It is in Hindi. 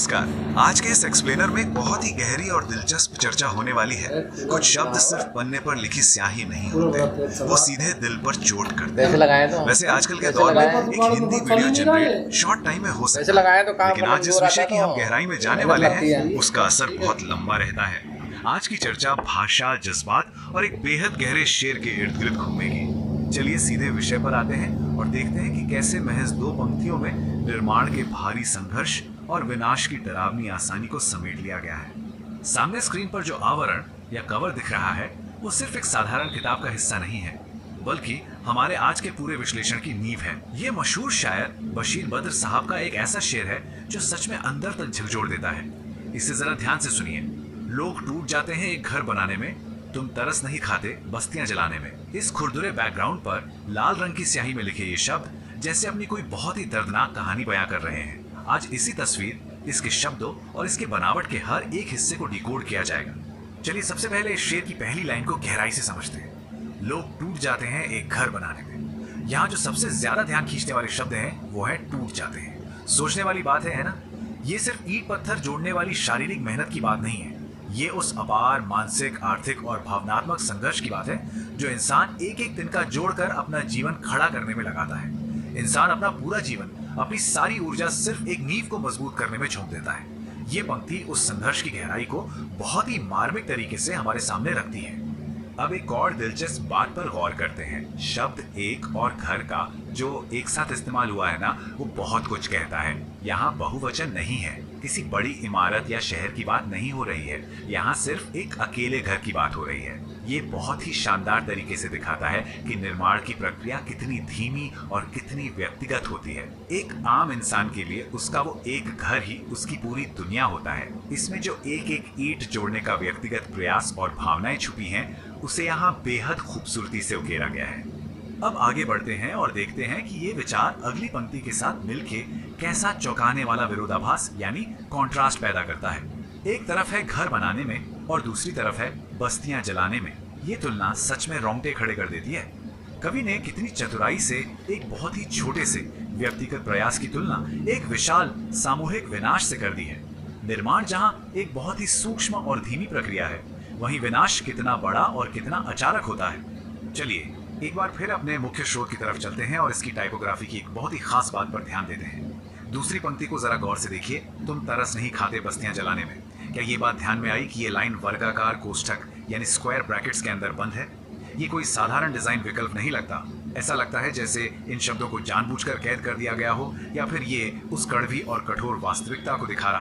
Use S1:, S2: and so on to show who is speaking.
S1: नमस्कार। आज के इस एक्सप्लेनर में बहुत ही गहरी और दिलचस्प चर्चा होने वाली है। कुछ शब्द सिर्फ पन्ने पर लिखी स्याही नहीं होते, वो सीधे दिल पर चोट करते हैं। वैसे आजकल के दौर में एक Hindi video generate short time में हो सकता है, लेकिन आज जिस विषय की हम गहराई में जाने वाले हैं उसका असर बहुत लंबा रहता है। आज की चर्चा भाषा, जज्बात और एक बेहद गहरे शेर के इर्द गिर्द घूमेगी। चलिए सीधे विषय पर आते हैं और देखते हैं कि कैसे महज 2 पंक्तियों में निर्माण के भारी संघर्ष और विनाश की डरावनी आसानी को समेट लिया गया है। सामने स्क्रीन पर जो आवरण या कवर दिख रहा है वो सिर्फ एक साधारण किताब का हिस्सा नहीं है, बल्कि हमारे आज के पूरे विश्लेषण की नींव है। ये मशहूर शायर बशीर बद्र साहब का एक ऐसा शेर है जो सच में अंदर तक झकझोर देता है। इसे जरा ध्यान से सुनिए। लोग टूट जाते हैं एक घर बनाने में, तुम तरस नहीं खाते बस्तियां जलाने में। इस खुरदुरे बैकग्राउंड पर लाल रंग की स्याही में लिखे ये शब्द जैसे अपनी कोई बहुत ही दर्दनाक कहानी बयां कर रहे हैं। आज इसी तस्वीर, इसके शब्दों और इसके बनावट के हर एक हिस्से को डिकोड किया जाएगा। चलिए सबसे पहले इस शेर की पहली लाइन को गहराई से समझते हैं। लोग टूट जाते हैं एक घर बनाने में। यहाँ जो सबसे ज्यादा ध्यान खींचने वाले शब्द हैं वो है टूट जाते हैं। सोचने वाली बात है ना? ये सिर्फ ईंट पत्थर जोड़ने वाली शारीरिक मेहनत की बात नहीं है। ये उस अपार मानसिक, आर्थिक और भावनात्मक संघर्ष की बात है जो इंसान एक एक दिन का जोड़कर अपना जीवन खड़ा करने में लगाता है। इंसान अपना पूरा जीवन, अपनी सारी ऊर्जा सिर्फ एक नींव को मजबूत करने में झोंक देता है। ये पंक्ति उस संघर्ष की गहराई को बहुत ही मार्मिक तरीके से हमारे सामने रखती है। अब एक और दिलचस्प बात पर गौर करते हैं। शब्द एक और घर का जो एक साथ इस्तेमाल हुआ है ना, वो बहुत कुछ कहता है। यहाँ बहुवचन नहीं है, किसी बड़ी इमारत या शहर की बात नहीं हो रही है। यहाँ सिर्फ एक अकेले घर की बात हो रही है। ये बहुत ही शानदार तरीके से दिखाता है कि निर्माण की प्रक्रिया कितनी धीमी और कितनी व्यक्तिगत होती है। एक आम इंसान के लिए उसका वो एक घर ही उसकी पूरी दुनिया होता है। इसमें जो एक एक ईंट जोड़ने का व्यक्तिगत प्रयास और भावनाएं छुपी हैं, उसे यहाँ बेहद खूबसूरती से उकेरा गया है। अब आगे बढ़ते हैं और देखते हैं कि ये विचार अगली पंक्ति के साथ मिलके कैसा चौंकाने वाला विरोधाभास यानी कॉन्ट्रास्ट पैदा करता है। एक तरफ है घर बनाने में और दूसरी तरफ है बस्तियां जलाने में। ये तुलना सच में रोंगटे खड़े कर देती है। कवि ने कितनी चतुराई से एक बहुत ही छोटे से व्यक्तिगत प्रयास की तुलना एक विशाल सामूहिक विनाश से कर दी है। निर्माण जहां एक बहुत ही सूक्ष्म और धीमी प्रक्रिया है, वहीं विनाश कितना बड़ा और कितना अचानक होता है। चलिए एक बार फिर अपने मुख्य स्रोत की तरफ चलते हैं और इसकी टाइपोग्राफी की एक बहुत ही खास बात पर ध्यान देते हैं। दूसरी पंक्ति को जरा गौर से देखिए। तुम तरस नहीं खाते बस्तियां जलाने में। क्या ये बात ध्यान में आई कि ये लाइन वर्गाकार कोष्ठक यानी स्क्वायर ब्रैकेट्स के अंदर बंद है? ये कोई साधारण डिजाइन विकल्प नहीं लगता। ऐसा लगता है जैसे इन शब्दों को जानबूझकर कैद कर दिया गया हो, या फिर ये उस कड़वी और कठोर वास्तविकता को दिखा रहा